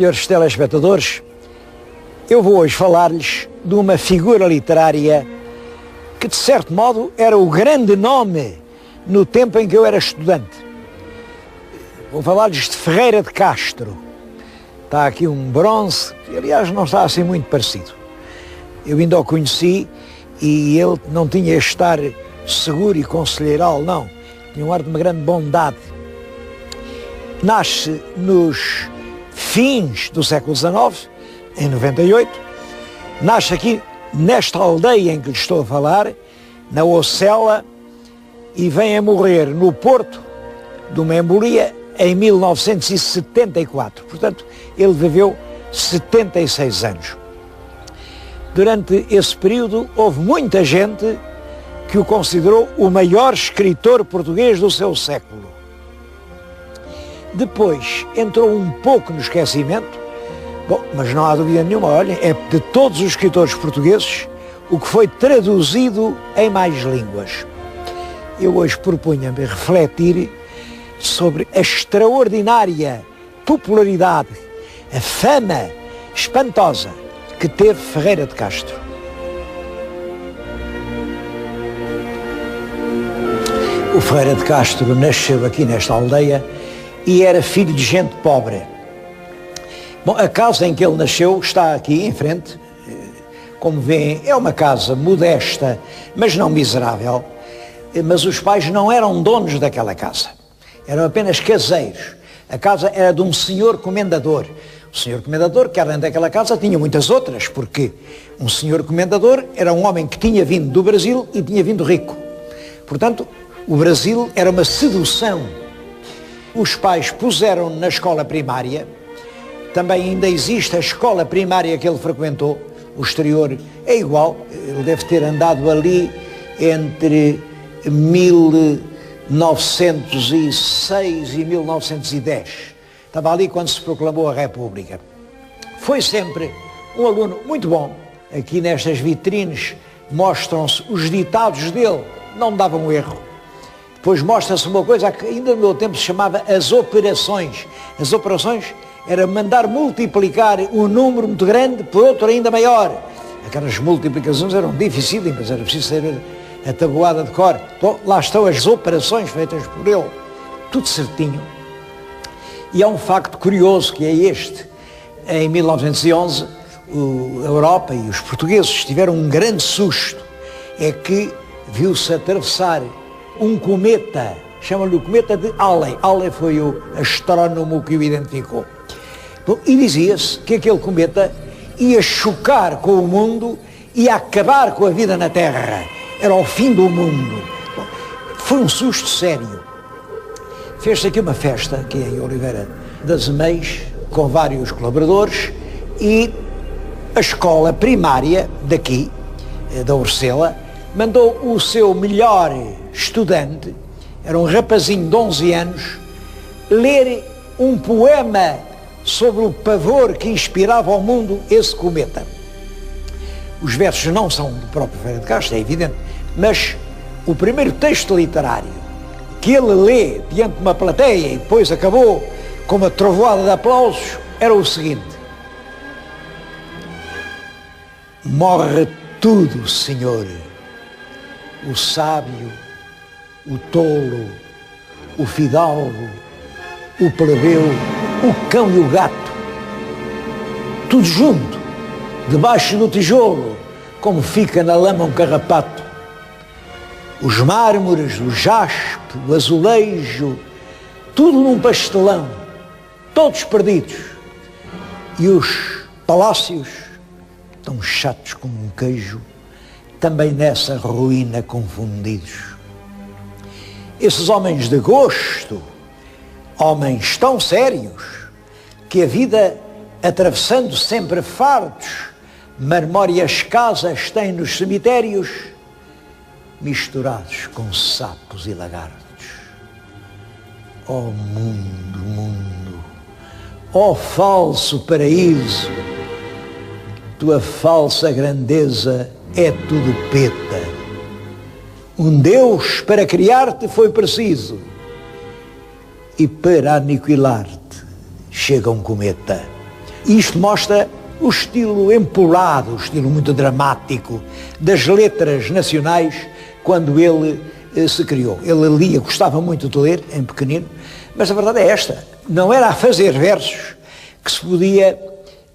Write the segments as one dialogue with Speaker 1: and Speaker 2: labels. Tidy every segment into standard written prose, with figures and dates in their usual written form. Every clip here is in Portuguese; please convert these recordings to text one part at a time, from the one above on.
Speaker 1: senhores telespectadores, eu vou hoje falar-lhes de uma figura literária que, de certo modo, era o grande nome no tempo em que eu era estudante. Vou falar-lhes de Ferreira de Castro. Está aqui um bronze, que aliás não está assim muito parecido. Eu ainda o conheci e ele não tinha este ar seguro e conselheiral, não. Tinha um ar de uma grande bondade. Nasce nos fins do século XIX, em 98. Nasce aqui nesta aldeia em que lhe estou a falar, na Ocela, e vem a morrer no Porto de uma embolia em 1974. Portanto, ele viveu 76 anos. Durante esse período, houve muita gente que o considerou o maior escritor português do seu século. Depois entrou um pouco no esquecimento. Bom, mas não há dúvida nenhuma, olhem, é de todos os escritores portugueses o que foi traduzido em mais línguas. Eu hoje propunha-me refletir sobre a extraordinária popularidade, a fama espantosa que teve Ferreira de Castro. O Ferreira de Castro nasceu aqui nesta aldeia e era filho de gente pobre. Bom, a casa em que ele nasceu está aqui em frente. Como veem, é uma casa modesta, mas não miserável. Mas os pais não eram donos daquela casa. Eram apenas caseiros. A casa era de um senhor comendador. O senhor comendador, que além daquela casa, tinha muitas outras, porque um senhor comendador era um homem que tinha vindo do Brasil e tinha vindo rico. Portanto, o Brasil era uma sedução. Os pais puseram na escola primária. Também ainda existe a escola primária que ele frequentou. O exterior é igual. Ele deve ter andado ali entre 1906 e 1910. Estava ali quando se proclamou a República. Foi sempre um aluno muito bom. Aqui nestas vitrines mostram-se os ditados dele. Não davam erro. Depois mostra-se uma coisa que ainda no meu tempo se chamava as operações. As operações era mandar multiplicar um número muito grande por outro ainda maior. Aquelas multiplicações eram dificílimas, era preciso saber a tabuada de cor. Bom, lá estão as operações feitas por ele, tudo certinho. E há um facto curioso que é este. Em 1911, a Europa e os portugueses tiveram um grande susto. É que viu-se atravessar um cometa, chama-lhe o cometa de Halley. Halley foi o astrónomo que o identificou. Bom, e dizia-se que aquele cometa ia chocar com o mundo e acabar com a vida na Terra. Era o fim do mundo. Bom, foi um susto sério. Fez-se aqui uma festa, aqui em Oliveira das Meias, com vários colaboradores, e a escola primária daqui, da Orcela, mandou o seu melhor estudante, era um rapazinho de 11 anos, ler um poema sobre o pavor que inspirava ao mundo esse cometa. Os versos não são do próprio Ferreira de Castro, é evidente, mas o primeiro texto literário que ele lê diante de uma plateia e depois acabou com uma trovoada de aplausos era o seguinte: morre tudo, Senhor, o sábio, o tolo, o fidalgo, o plebeu, o cão e o gato, tudo junto, debaixo do tijolo, como fica na lama um carrapato. Os mármores, o jaspe, o azulejo, tudo num pastelão, todos perdidos. E os palácios, tão chatos como um queijo, também nessa ruína confundidos. Esses homens de gosto, homens tão sérios, que a vida, atravessando sempre fardos, marmóreas casas têm nos cemitérios, misturados com sapos e lagartos. Ó mundo, mundo, ó falso paraíso, tua falsa grandeza é tudo peta. Um Deus para criar-te foi preciso, e para aniquilar-te chega um cometa. E isto mostra o estilo empolado, o estilo muito dramático das letras nacionais quando ele se criou. Ele lia, gostava muito de ler, em pequenino, mas a verdade é esta, não era a fazer versos que se podia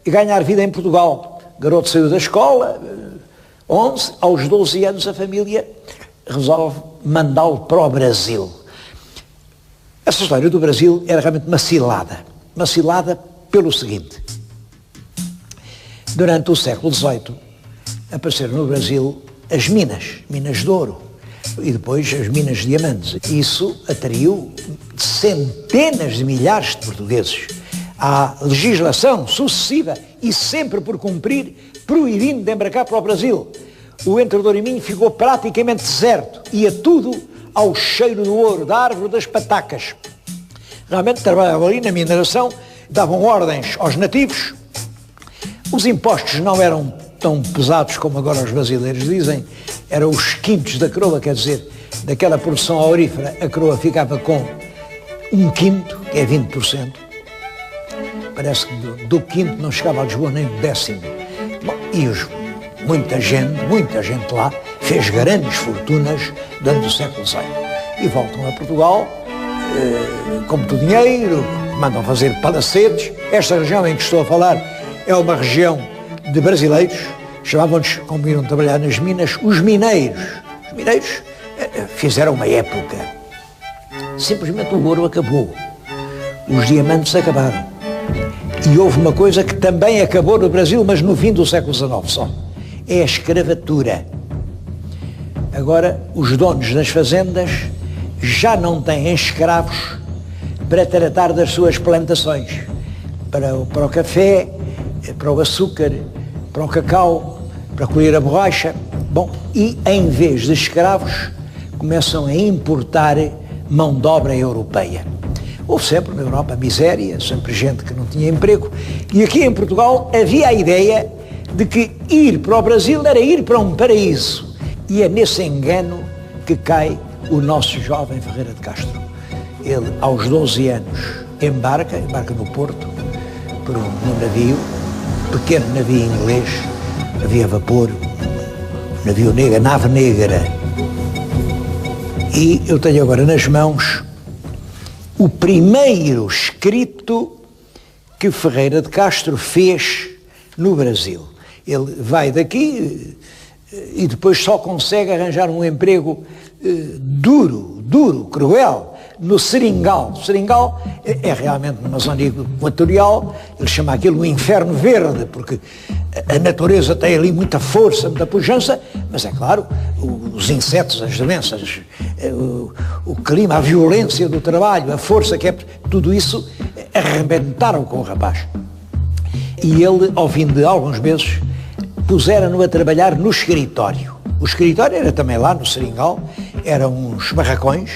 Speaker 1: ganhar vida em Portugal. O garoto saiu da escola, 11, aos 12 anos a família resolve mandá-lo para o Brasil. Essa história do Brasil era realmente uma cilada pelo seguinte. Durante o século XVIII apareceram no Brasil as minas de ouro e depois as minas de diamantes. Isso atraiu centenas de milhares de portugueses à legislação sucessiva e sempre por cumprir, proibindo de embarcar para o Brasil. O Entre Douro e Minho ficou praticamente deserto, ia tudo ao cheiro do ouro, da árvore das patacas. Realmente trabalhavam ali na mineração, davam ordens aos nativos. Os impostos não eram tão pesados como agora os brasileiros dizem, eram os quintos da coroa, quer dizer, daquela produção aurífera, a coroa ficava com um quinto, que é 20%. Parece que do quinto não chegava a Lisboa nem do décimo. Bom, e muita gente lá fez grandes fortunas durante o século XIX. E voltam a Portugal, com muito dinheiro, mandam fazer palacetes. Esta região em que estou a falar é uma região de brasileiros, chamavam-nos, como iam trabalhar nas minas, os mineiros. Os mineiros fizeram uma época. Simplesmente o ouro acabou. Os diamantes acabaram. E houve uma coisa que também acabou no Brasil, mas no fim do século XIX só. É a escravatura. Agora, os donos das fazendas já não têm escravos para tratar das suas plantações. Para o café, para o açúcar, para o cacau, para colher a borracha. Bom, e em vez de escravos, começam a importar mão de obra europeia. Houve sempre na Europa miséria, sempre gente que não tinha emprego, e aqui em Portugal havia a ideia de que ir para o Brasil era ir para um paraíso. E é nesse engano que cai o nosso jovem Ferreira de Castro. Ele, aos 12 anos, embarca no Porto, por um navio, pequeno navio inglês, havia vapor, navio negro, nave negra. E eu tenho agora nas mãos o primeiro escrito que Ferreira de Castro fez no Brasil. Ele vai daqui e depois só consegue arranjar um emprego duro, cruel, no Seringal. O Seringal é realmente numa zona equatorial, ele chama aquilo o inferno verde, porque a natureza tem ali muita força, muita pujança, mas é claro, os insetos, as doenças, o clima, a violência do trabalho, a força que é, tudo isso arrebentaram com o rapaz. E ele, ao fim de alguns meses, puseram-no a trabalhar no escritório. O escritório era também lá no Seringal, eram uns barracões.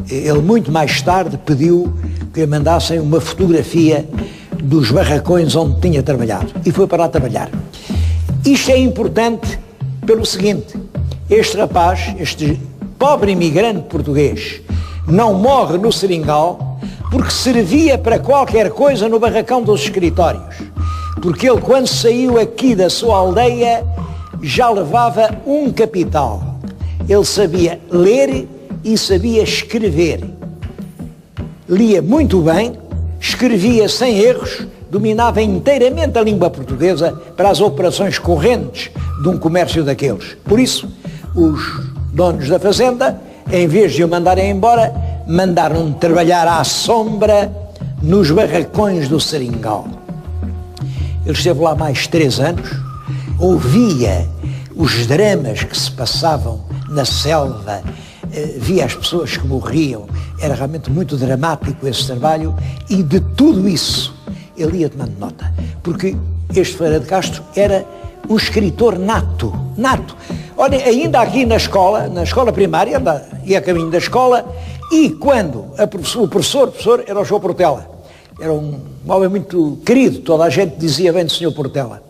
Speaker 1: Ele muito mais tarde pediu que lhe mandassem uma fotografia dos barracões onde tinha trabalhado e foi para lá trabalhar. Isto é importante pelo seguinte, este rapaz, este pobre imigrante português, não morre no Seringal porque servia para qualquer coisa no barracão dos escritórios. Porque ele, quando saiu aqui da sua aldeia, já levava um capital. Ele sabia ler e sabia escrever. Lia muito bem, escrevia sem erros, dominava inteiramente a língua portuguesa para as operações correntes de um comércio daqueles. Por isso, os donos da fazenda, em vez de o mandarem embora, mandaram trabalhar à sombra nos barracões do Seringal. Ele esteve lá mais 3 anos, ouvia os dramas que se passavam na selva, via as pessoas que morriam, era realmente muito dramático esse trabalho e de tudo isso ele ia tomando nota, porque este Ferreira de Castro era um escritor nato. Olhem, ainda aqui na escola primária, ia a caminho da escola e quando o professor era o João Portela, era um homem muito querido, toda a gente dizia bem do Sr. Portela.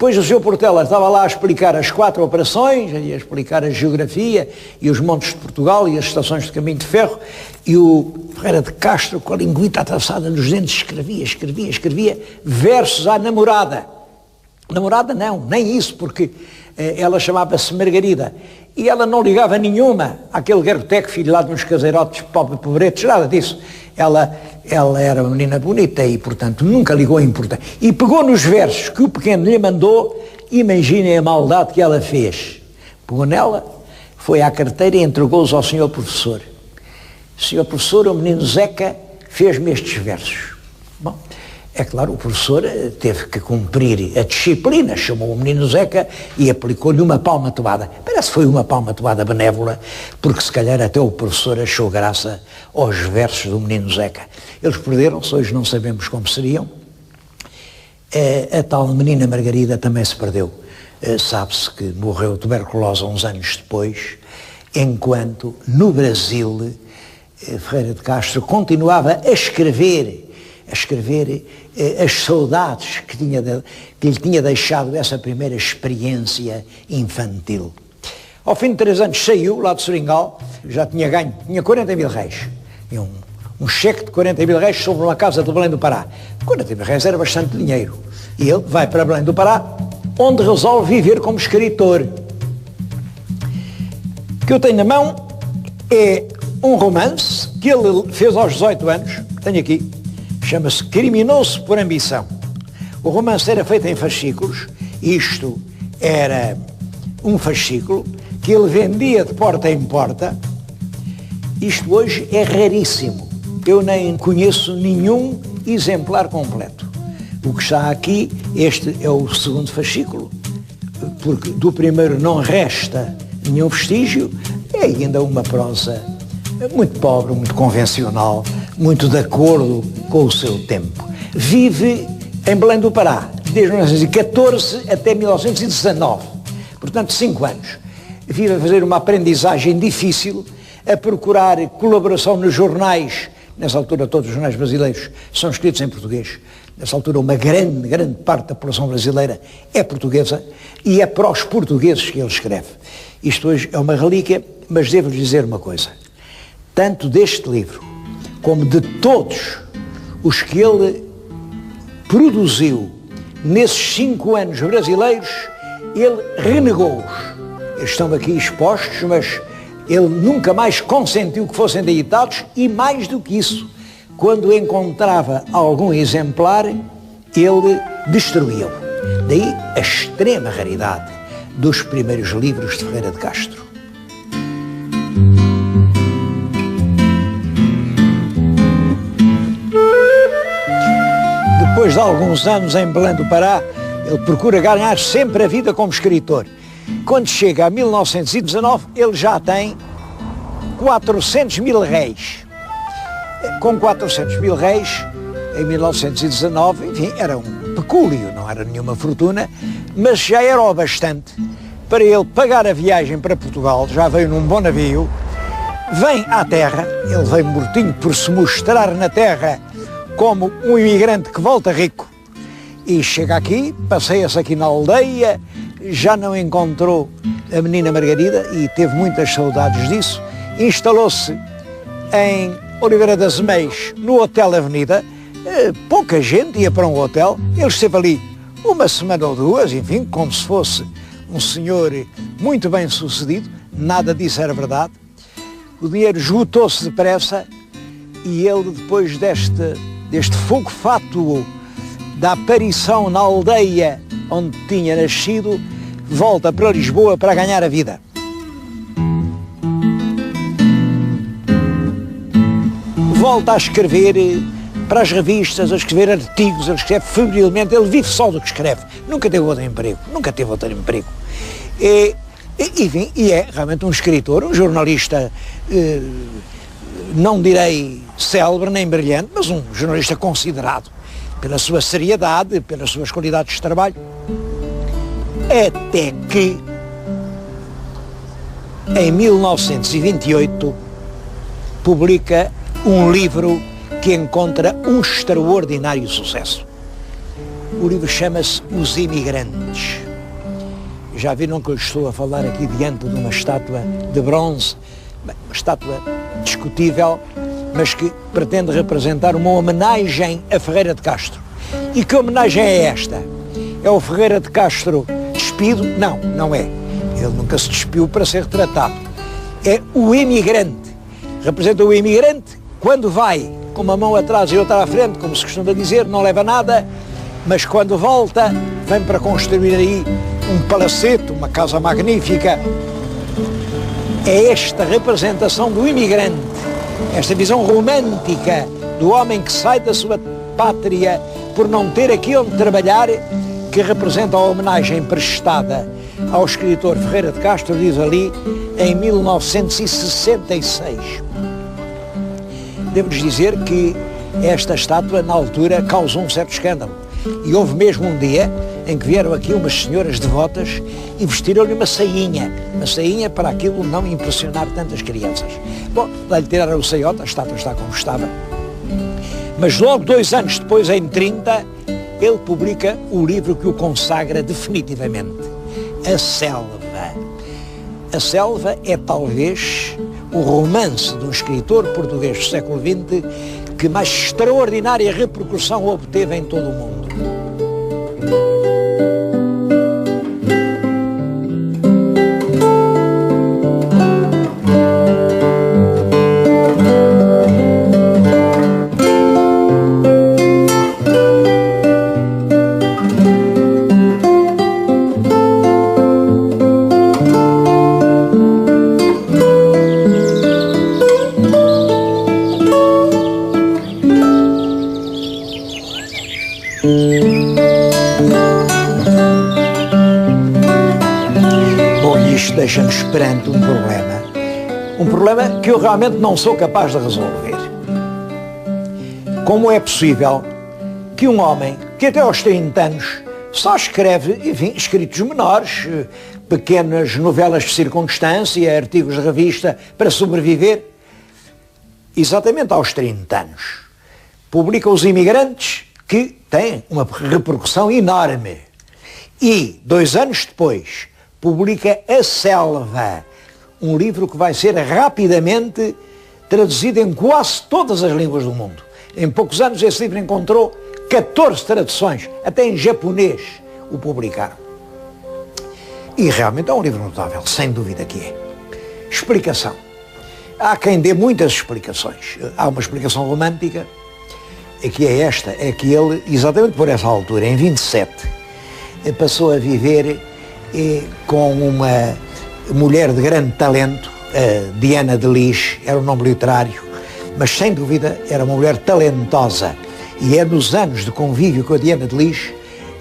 Speaker 1: Depois o Sr. Portela estava lá a explicar as 4 operações, a explicar a geografia e os montes de Portugal e as estações de caminho de ferro, e o Ferreira de Castro, com a linguita atravessada nos dentes, escrevia versos à namorada. Namorada não, nem isso, porque ela chamava-se Margarida. E ela não ligava nenhuma àquele garroteco filho lá de uns caseirotes pobretos, nada disso. Ela era uma menina bonita e, portanto, nunca ligou a importância. E pegou nos versos que o pequeno lhe mandou, imaginem a maldade que ela fez. Pegou nela, foi à carteira e entregou-os ao senhor professor. Senhor professor, o menino Zeca fez-me estes versos. Bom, é claro, o professor teve que cumprir a disciplina, chamou o menino Zeca e aplicou-lhe uma palmatoada. Parece que foi uma palmatoada benévola, porque se calhar até o professor achou graça aos versos do menino Zeca. Eles perderam-se, hoje não sabemos como seriam. A tal menina Margarida também se perdeu. Sabe-se que morreu tuberculosa uns anos depois, enquanto no Brasil Ferreira de Castro continuava a escrever as saudades que lhe tinha deixado essa primeira experiência infantil. Ao fim de 3 anos saiu lá de Seringal, já tinha ganho, tinha 40 mil réis, tinha um cheque de 40 mil réis sobre uma casa de Belém do Pará. 40 mil réis era bastante dinheiro. E ele vai para Belém do Pará, onde resolve viver como escritor. O que eu tenho na mão é um romance que ele fez aos 18 anos, tenho aqui, chama-se Criminoso por Ambição. O romance era feito em fascículos, isto era um fascículo que ele vendia de porta em porta. Isto hoje é raríssimo, eu nem conheço nenhum exemplar completo. O que está aqui, este é o segundo fascículo, porque do primeiro não resta nenhum vestígio, é ainda uma prosa muito pobre, muito convencional, muito de acordo com o seu tempo. Vive em Belém do Pará, desde 1914 até 1919, portanto 5 anos. Vive a fazer uma aprendizagem difícil, a procurar colaboração nos jornais. Nessa altura todos os jornais brasileiros são escritos em português. Nessa altura uma grande parte da população brasileira é portuguesa e é para os portugueses que ele escreve. Isto hoje é uma relíquia, mas devo-lhes dizer uma coisa. Tanto deste livro, como de todos os que ele produziu nesses 5 anos brasileiros, ele renegou-os. Eles estão aqui expostos, mas ele nunca mais consentiu que fossem editados e, mais do que isso, quando encontrava algum exemplar, ele destruía-o. Daí a extrema raridade dos primeiros livros de Ferreira de Castro. Depois de alguns anos em Belém do Pará, ele procura ganhar sempre a vida como escritor. Quando chega a 1919, ele já tem 400 mil réis. Com 400 mil réis, em 1919, enfim, era um pecúlio, não era nenhuma fortuna, mas já era o bastante para ele pagar a viagem para Portugal. Já veio num bom navio, vem à terra, ele veio mortinho por se mostrar na terra como um imigrante que volta rico, e chega aqui, passeia-se aqui na aldeia, já não encontrou a menina Margarida e teve muitas saudades disso, instalou-se em Oliveira das Meias, no Hotel Avenida. Pouca gente ia para um hotel, ele esteve ali 1 semana ou 2, enfim, como se fosse um senhor muito bem sucedido, nada disso era verdade. O dinheiro esgotou-se depressa e ele, depois deste fogo fátuo da aparição na aldeia onde tinha nascido, volta para Lisboa para ganhar a vida. Volta a escrever para as revistas, a escrever artigos, ele escreve febrilmente, ele vive só do que escreve, nunca teve outro emprego, Enfim, e é realmente um escritor, um jornalista, não direi célebre nem brilhante, mas um jornalista considerado pela sua seriedade, pelas suas qualidades de trabalho, até que em 1928 publica um livro que encontra um extraordinário sucesso. O livro chama-se Os Imigrantes. Já viram que eu estou a falar aqui diante de uma estátua de bronze, uma estátua discutível, mas que pretende representar uma homenagem a Ferreira de Castro. E que homenagem é esta? É o Ferreira de Castro despido? Não, não é. Ele nunca se despiu para ser retratado. É o imigrante. Representa o imigrante quando vai com uma mão atrás e outra à frente, como se costuma dizer, não leva nada, mas quando volta, vem para construir aí um palacete, uma casa magnífica. É esta representação do imigrante, esta visão romântica do homem que sai da sua pátria por não ter aqui onde trabalhar, que representa a homenagem prestada ao escritor Ferreira de Castro, diz ali, em 1966. Devo-lhes dizer que esta estátua, na altura, causou um certo escândalo. E houve mesmo um dia em que vieram aqui umas senhoras devotas e vestiram-lhe uma sainha para aquilo não impressionar tantas crianças. Bom, lá-lhe tiraram o saiote, a estátua está como estava. Mas logo 2 anos depois, em 30, ele publica o livro que o consagra definitivamente, A Selva. A Selva é talvez o romance de um escritor português do século XX que mais extraordinária repercussão obteve em todo o mundo. Isto deixa-nos perante um problema que eu realmente não sou capaz de resolver. Como é possível que um homem que até aos 30 anos só escreve, enfim, escritos menores, pequenas novelas de circunstância, artigos de revista para sobreviver, exatamente aos 30 anos, publica Os Imigrantes, que tem uma repercussão enorme, e 2 anos depois publica A Selva, um livro que vai ser rapidamente traduzido em quase todas as línguas do mundo. Em poucos anos esse livro encontrou 14 traduções, até em japonês o publicaram. E realmente é um livro notável, sem dúvida que é. Explicação. Há quem dê muitas explicações. Há uma explicação romântica, que é esta, é que ele, exatamente por essa altura, em 27, passou a viver com uma mulher de grande talento, Diana de Lis, era um nome literário, mas sem dúvida era uma mulher talentosa. E é nos anos de convívio com a Diana de Lis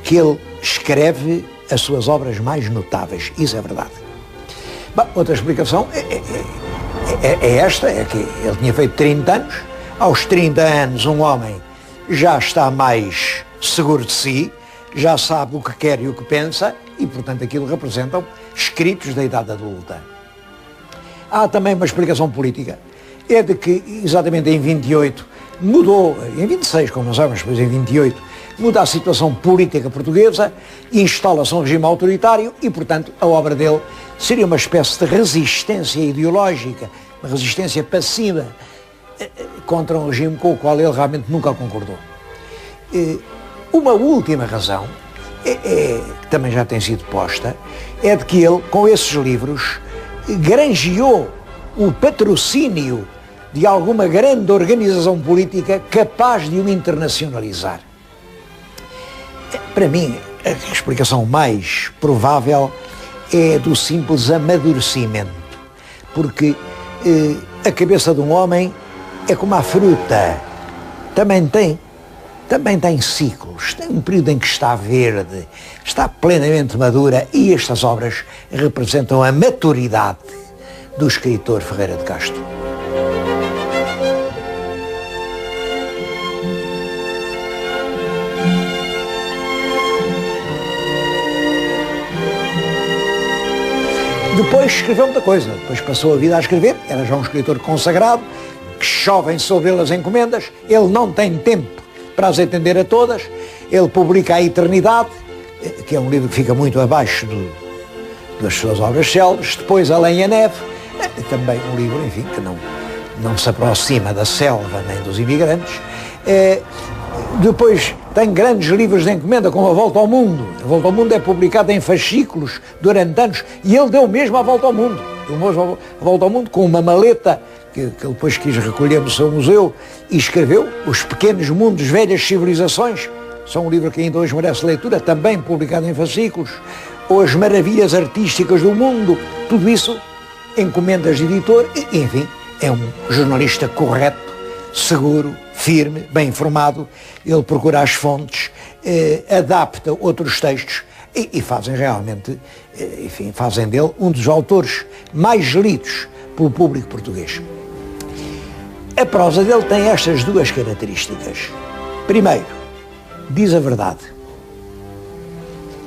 Speaker 1: que ele escreve as suas obras mais notáveis. Isso é verdade. Bom, outra explicação é esta, é que ele tinha feito 30 anos. Aos 30 anos um homem já está mais seguro de si, já sabe o que quer e o que pensa, e, portanto, aquilo representam escritos da idade adulta. Há também uma explicação política. É de que, exatamente em 28, mudou, em 26, como nós sabemos, depois em 28, muda a situação política portuguesa, instala-se um regime autoritário e, portanto, a obra dele seria uma espécie de resistência ideológica, uma resistência passiva contra um regime com o qual ele realmente nunca concordou. Uma última razão, que também já tem sido posta, é de que ele, com esses livros, granjeou o patrocínio de alguma grande organização política capaz de o internacionalizar. Para mim, a explicação mais provável é do simples amadurecimento, porque a cabeça de um homem é como a fruta, também tem ciclos, tem um período em que está verde, está plenamente madura, e estas obras representam a maturidade do escritor Ferreira de Castro. Depois escreveu muita coisa, depois passou a vida a escrever, era já um escritor consagrado, que chovem sobre ele as encomendas, ele não tem tempo para as atender a todas. Ele publica A Eternidade, que é um livro que fica muito abaixo das suas obras célebres. Depois Além e a Neve, também um livro, enfim, que não se aproxima da selva nem dos imigrantes. Depois tem grandes livros de encomenda, como A Volta ao Mundo. A Volta ao Mundo é publicada em fascículos durante anos, e ele deu mesmo a volta ao mundo. A volta ao mundo com uma maleta que ele depois quis recolher no seu museu, e escreveu Os Pequenos Mundos, Velhas Civilizações. São um livro que ainda hoje merece leitura, também publicado em fascículos. Ou As Maravilhas Artísticas do Mundo. Tudo isso encomendas de editor, e, enfim, é um jornalista correto, seguro, firme, bem informado. Ele procura as fontes, adapta outros textos e fazem realmente, enfim, fazem dele um dos autores mais lidos pelo público português. A prosa dele tem estas duas características. Primeiro, diz a verdade.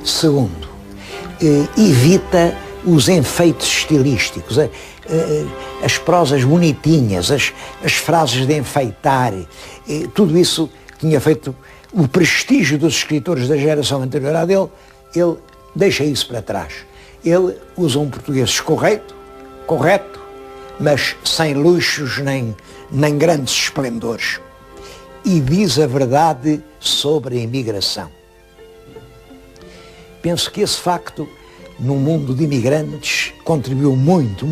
Speaker 1: Segundo, evita os enfeites estilísticos, as prosas bonitinhas, as frases de enfeitar, tudo isso tinha feito o prestígio dos escritores da geração anterior à dele. Ele deixa isso para trás. Ele usa um português correto, mas sem luxos nem grandes esplendores. E diz a verdade sobre a imigração. Penso que esse facto, num mundo de imigrantes, contribuiu muito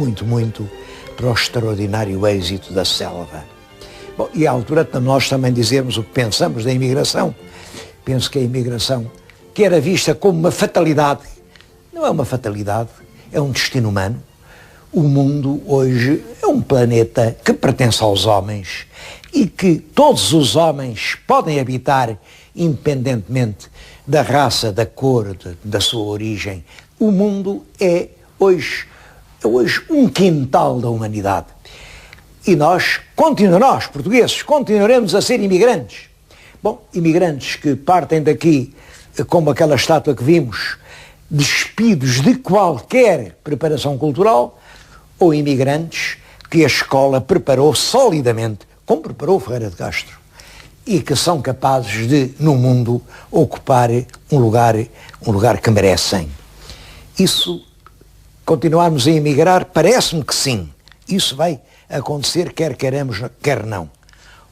Speaker 1: para o extraordinário êxito da selva. Bom, e à altura de nós também dizermos o que pensamos da imigração. Penso que a imigração, que era vista como uma fatalidade, não é uma fatalidade, é um destino humano. O mundo hoje é um planeta que pertence aos homens e que todos os homens podem habitar independentemente da raça, da cor, da sua origem. O mundo é hoje um quintal da humanidade. E nós, portugueses, continuaremos a ser imigrantes. Bom, imigrantes que partem daqui, como aquela estátua que vimos, despidos de qualquer preparação cultural, ou imigrantes que a escola preparou solidamente, como preparou Ferreira de Castro, e que são capazes de, no mundo, ocupar um lugar que merecem. Isso, continuarmos a emigrar, parece-me que sim. Isso vai acontecer, quer queremos, quer não.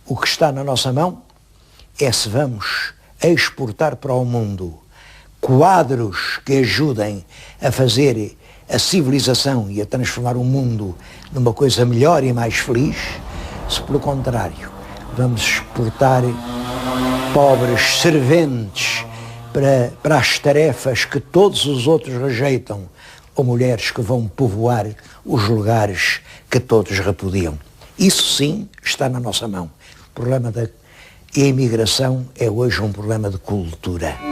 Speaker 1: O que está na nossa mão é se vamos exportar para o mundo quadros que ajudem a fazer a civilização e a transformar o mundo numa coisa melhor e mais feliz, se pelo contrário vamos exportar pobres serventes para as tarefas que todos os outros rejeitam, ou mulheres que vão povoar os lugares que todos repudiam. Isso sim está na nossa mão. O problema da imigração é hoje um problema de cultura.